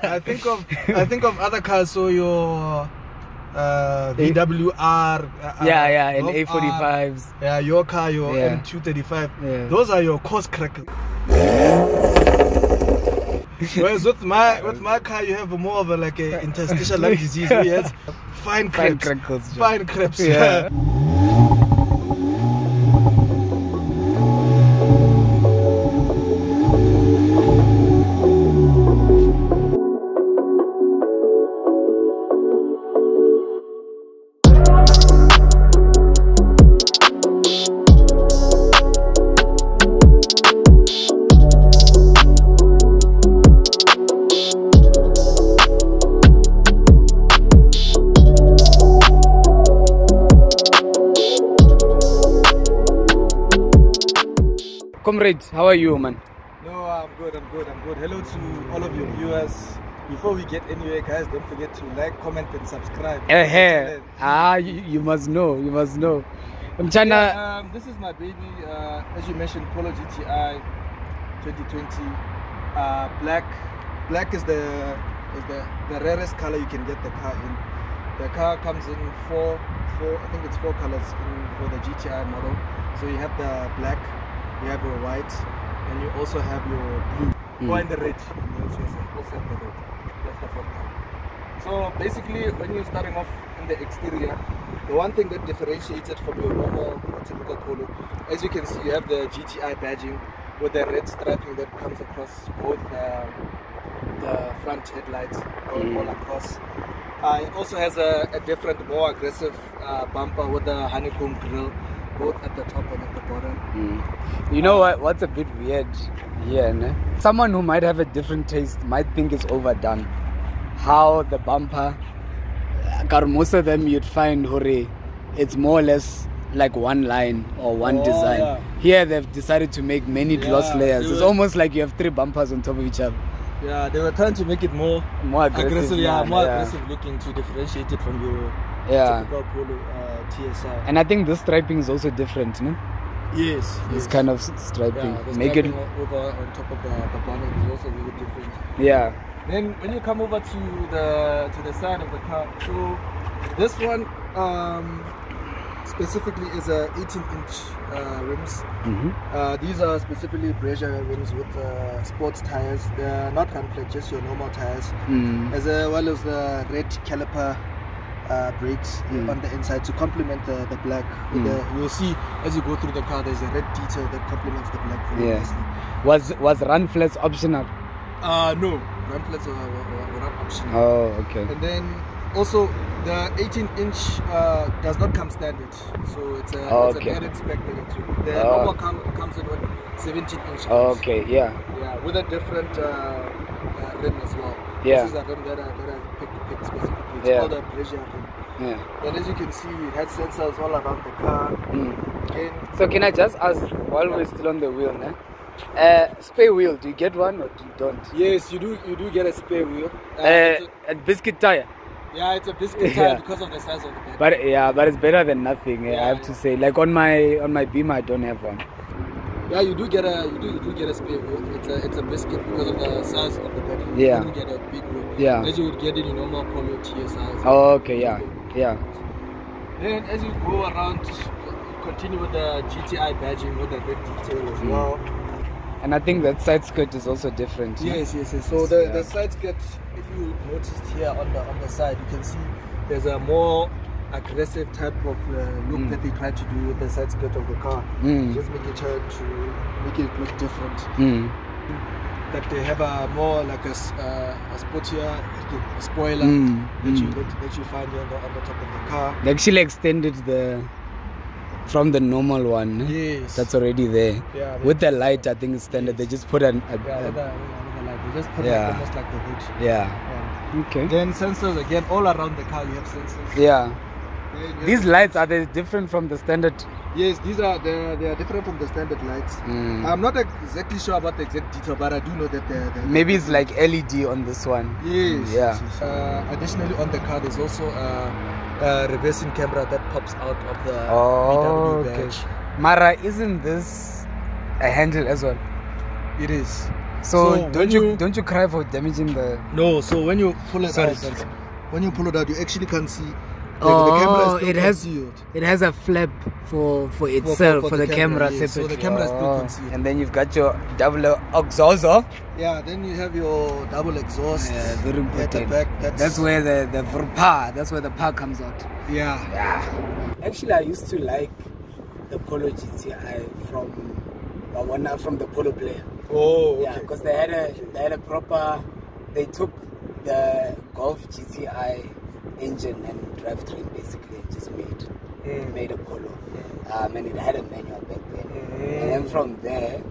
I think of other cars. So your VWR. And A45s. Yeah, your car, your M235. Yeah. Those are your course crackers. Whereas with my car, you have more of a like a interstitial lung disease. Where it has fine crepes. Fine crepes. Yeah. Comrades, how are you, man? No, I'm good. Hello to all of your viewers. Before we get anywhere, guys, don't forget to like, comment, and subscribe. You must know. I'm trying this is my baby. As you mentioned, Polo GTI 2020. Black is the rarest color you can get the car in. The car comes in four colors for the GTI model. So you have the black, you have your white, and you also have your blue, or in the red. Also have the red. That's the fourth color. So basically, when you're starting off in the exterior, the one thing that differentiates it from your normal typical Polo, as you can see, you have the GTI badging with the red striping that comes across both the front headlights all across. It also has a different, more aggressive bumper with the honeycomb grille, both at the top and at the bottom. You know what's a bit weird here, ne? Someone who might have a different taste might think it's overdone. How the bumper, most of them you'd find, it's more or less like one line or one design. Yeah. Here they've decided to make many gloss layers. It's almost like you have three bumpers on top of each other. Yeah, they were trying to make it more aggressive. Aggressive looking to differentiate it from your typical Polo TSI. And I think this striping is also different, no? Yes. This kind of striping. Yeah, make it over on top of the bonnet is also very different. Yeah. Then when you come over to the side of the car, so this one specifically is a 18-inch rims. These are specifically Brazil rims with sports tires. They're not gunflat, just your normal tires, as well as the red caliper brakes on the inside to complement the black. You'll see as you go through the car, there's a red detail that complements the black very nicely. Was run flats optional? No, run flats were not optional. Oh, okay. And then also the 18-inch does not come standard, so it's a added spec that it took. The normal comes in with 17-inch. Okay, yeah, with a different rim as well. Yeah. This is a rim that I picked specifically. It's called a Brazil rim. Yeah. And as you can see, it has sensors all around the car. So can I just ask, while we're still on the wheel, spare wheel, do you get one or do you don't? Yes, you do get a spare wheel. A biscuit tire. Yeah, it's a biscuit tire because of the size of the bed. But it's better than nothing. I have to say. Like on my Beamer, I don't have one. Yeah, you do get a spare wheel. It's a biscuit because of the size of the bed. Yeah. You do get a big wheel. Yeah. As you would get it in normal Polo TSIs. Oh, okay. Yeah. Then as you go around, continue with the GTI badging with the red detail as well. And I think that side skirt is also different. Yes. So the side skirt, if you noticed here on the side, you can see there's a more aggressive type of look that they try to do with the side skirt of the car. Just make it look different. That they have a more like a sportier spoiler that you find on the top of the car. They actually extended from the normal one. Yes. That's already there. Yeah, with the light, I think it's standard. They just put with the light. They just put almost like the hood. Yeah. Okay. Then sensors again all around the car. You have sensors. Yeah. These lights, are they different from the standard? Yes, they are different from the standard lights. I'm not exactly sure about the exact detail, but I do know that they're maybe it's like LED on this one. Yes. Yeah. Additionally, on the car, there's also a reversing camera that pops out of the VW badge. Mara, isn't this a handle as well? It is. So when don't you cry for damaging the? No. So when you pull it Sorry. out, when you pull it out, you actually can't see. Oh, the camera is still it has concealed. It has a flap for itself for the camera yes. separate. So the camera is still concealed. And then you've got your double exhaust. Yeah, then you have your double exhaust. Yeah, very important. At the back. That's where the power. That's where the power comes out. Yeah. Actually, I used to like the Polo GTI from the Polo player. Oh, okay. Yeah, because they had a proper. They took the Golf GTI engine and drivetrain basically and just made a Polo. And it had a manual back then. And then from there,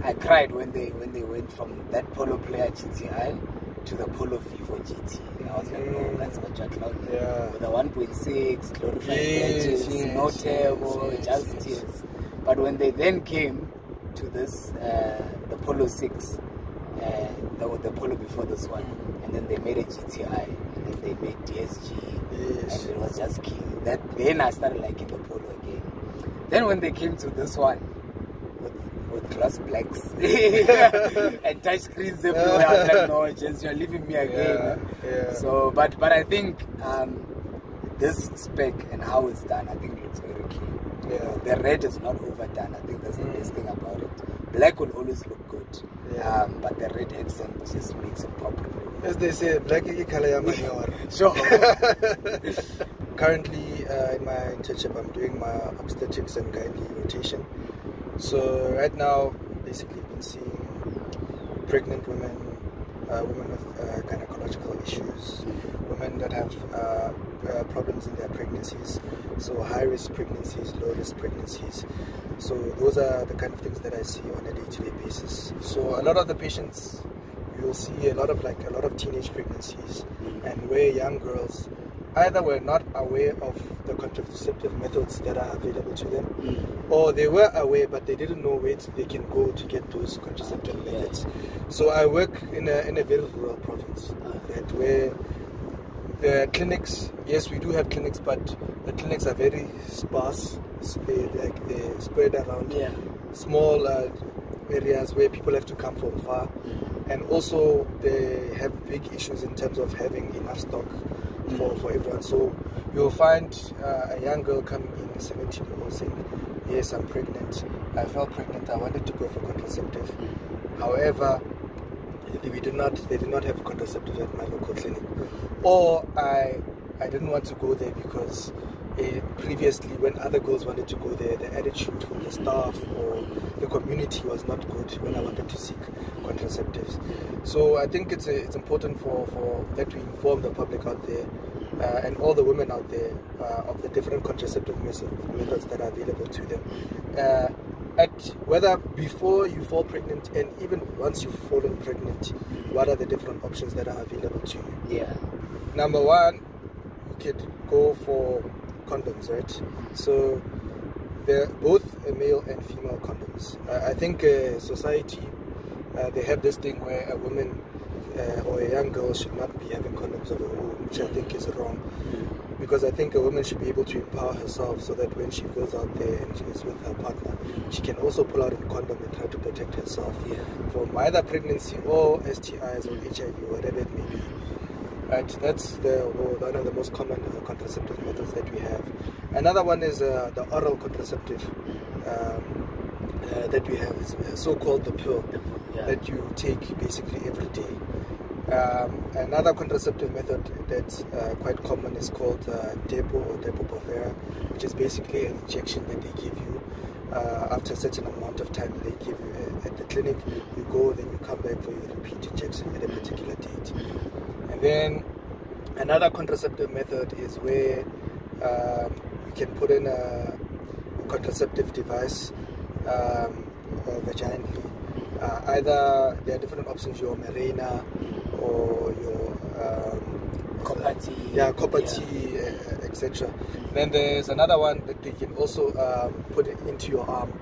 I cried when they went from that Polo player GTI to the Polo Vivo GT. I was like, no, that's what you're clouding. Yeah. With the 1.6, glorified badges, no turbo, just tears. But when they then came to this, the Polo 6, the Polo before this one, and then they made a GTI, and then they made DSG, and it was just key. Then I started liking the Polo again. Then when they came to this one, with glass blacks and touch screens everywhere, I was like, no, just you're leaving me again. Yeah. So, but I think this spec and how it's done, I think it's very key. Yeah. The red is not overdone. I think that's the best thing about it. Black will always look good, but the red accent just makes it pop really well. As they say, black is color manure. Sure. Currently, in my internship, I'm doing my obstetrics and gynae rotation. So right now, basically, I've been seeing pregnant women, women with gynecological issues, women that have problems in their pregnancies, so high-risk pregnancies, low-risk pregnancies. So those are the kind of things that I see on a day-to-day basis. So a lot of the patients, you'll see a lot of teenage pregnancies, and where young girls either were not aware of the contraceptive methods that are available to them, or they were aware but they didn't know where they can go to get those contraceptive methods. So I work in a very rural province, right, where the clinics, yes, we do have clinics, but the clinics are very sparse, they're spread around small areas where people have to come from far, and also they have big issues in terms of having enough stock for everyone. So you'll find a young girl coming in, 17-year-old, saying, yes, I'm pregnant, I felt pregnant, I wanted to go for contraceptive. However, they did not have contraceptive at my local clinic, or I didn't want to go there because previously when other girls wanted to go there, the attitude from the staff or the community was not good when I wanted to seek contraceptives. So I think it's important for that we inform the public out there and all the women out there of the different contraceptive methods that are available to them. At whether before you fall pregnant and even once you've fallen pregnant, what are the different options that are available to you? Yeah. Number one, you could go for condoms, right? So they're both male and female condoms. I think society, they have this thing where a woman or a young girl should not be having condoms of her own, which I think is wrong. Because I think a woman should be able to empower herself so that when she goes out there and she is with her partner, she can also pull out a condom and try to protect herself from either pregnancy or STIs or HIV or whatever it may be. Right, that's one of the most common contraceptive methods that we have. Another one is the oral contraceptive that we have, is so-called the pill that you take basically every day. Another contraceptive method that's quite common is called Depo or Depo-Provera, which is basically an injection that they give you after a certain amount of time. They give you at the clinic. You go, then you come back for your repeat injection at a particular date. And then another contraceptive method is where you can put in a contraceptive device vaginally. Either there are different options, your Mirena or your copper tea, etc. Then there's another one that you can also put it into your arm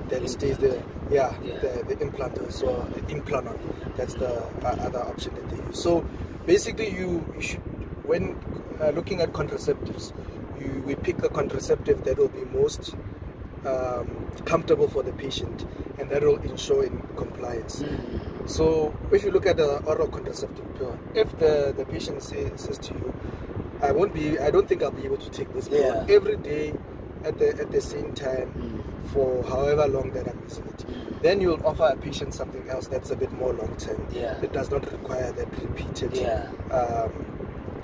that stays there. The implant, so implant. That's the other option that they use. So basically, you should, when looking at contraceptives, we pick a contraceptive that will be most comfortable for the patient, and that will ensure in compliance. So if you look at the oral contraceptive pill, if the patient says to you, I don't think I'll be able to take this pill every day at the same time for however long that I'm using it, then you'll offer a patient something else that's a bit more long term. It does not require that repeated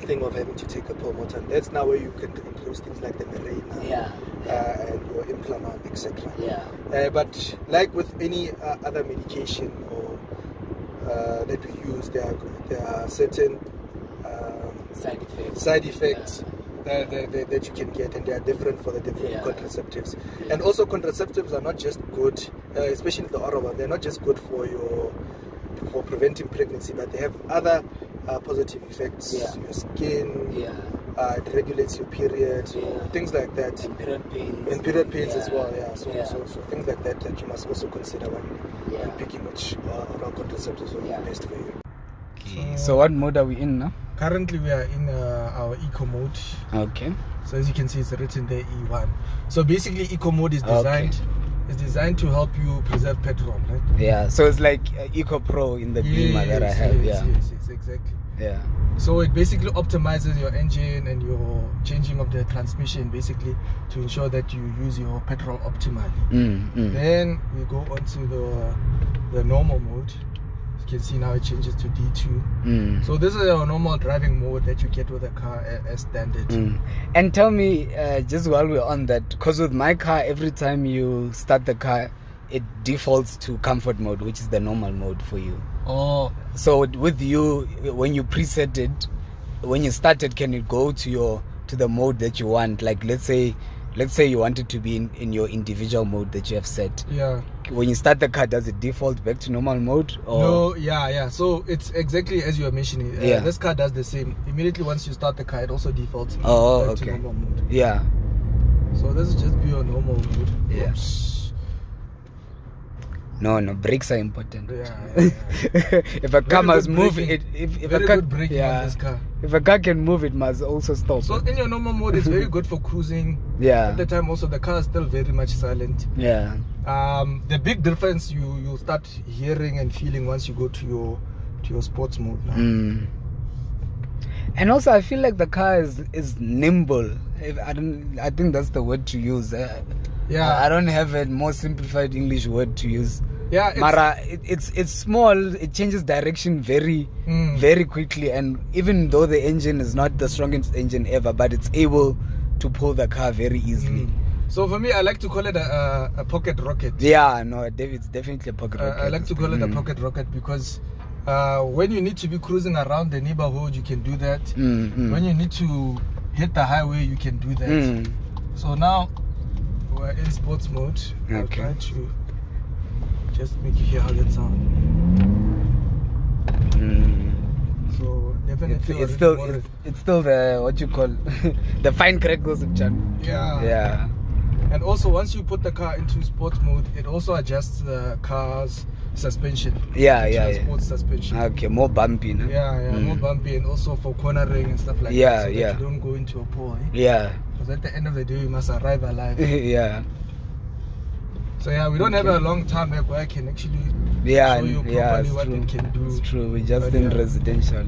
thing of having to take a pill more time. That's now where you can introduce things like the Mirena and your Implant, etc. But like with any other medication or that we use, there are certain side effects that you can get, and they are different for the different contraceptives. And also contraceptives are not just good, especially the oral one, they're not just good for preventing pregnancy, but they have other positive effects. Your skin, it regulates your period, things like that. And period pains as well. So things like that you must also consider when picking which oral contraceptives will be best for you. So what mode are we in now? Currently we are in our eco mode. Okay. So as you can see, it's written there E1. So basically eco mode is designed to help you preserve petrol, right? Yeah, so it's like Eco Pro in the Beamer that I have. Yes, exactly. Yeah. So it basically optimizes your engine and your changing of the transmission, basically to ensure that you use your petrol optimally. Then we go on to the normal mode. You can see now it changes to D2. So this is our normal driving mode that you get with a car as standard. And tell me, just while we're on that, because with my car, every time you start the car, it defaults to comfort mode, which is the normal mode for you. So with you, when you preset it, when you start it, can it go to the mode that you want? Like let's say you want it to be in your individual mode that you have set. When you start the car, does it default back to normal mode? Or? No, so it's exactly as you are mentioning. This car does the same. Immediately once you start the car, it also defaults back to normal mode. So this is just be your normal mode. No, brakes are important. If a car must move, if a car, good braking on this car. If a car can move, it must also stop. So in your normal mode, it's very good for cruising. At the time, also the car is still very much silent. The big difference you start hearing and feeling once you go to your sports mode now. And also, I feel like the car is nimble. I think that's the word to use. I don't have a more simplified English word to use. Mara, it's small. It changes direction very quickly, and even though the engine is not the strongest engine ever, but it's able to pull the car very easily. So for me, I like to call it a pocket rocket. It's definitely a pocket rocket. I like to call it a pocket rocket because when you need to be cruising around the neighborhood, you can do that. When you need to hit the highway, you can do that. So now we're in sports mode. I'll try to just make you hear how that sounds. So definitely it's still the what you call the fine crackles of Chan. And also once you put the car into sports mode, it also adjusts the car's suspension. Sports suspension. More bumpy, no? More bumpy, and also for cornering and stuff like that. So that you don't go into a pole. Because at the end of the day, you must arrive alive. So we don't have a long time where I can actually show you properly what it can do. It's true. We're just in residential.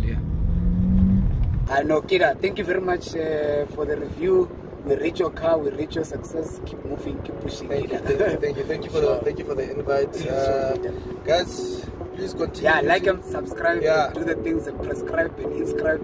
I know, Kira. Thank you very much for the review. We reach your car, we reach your success. Keep moving, keep pushing. Thank you for the invite, guys. Please continue. Like and subscribe. Do the things and prescribe and inscribe.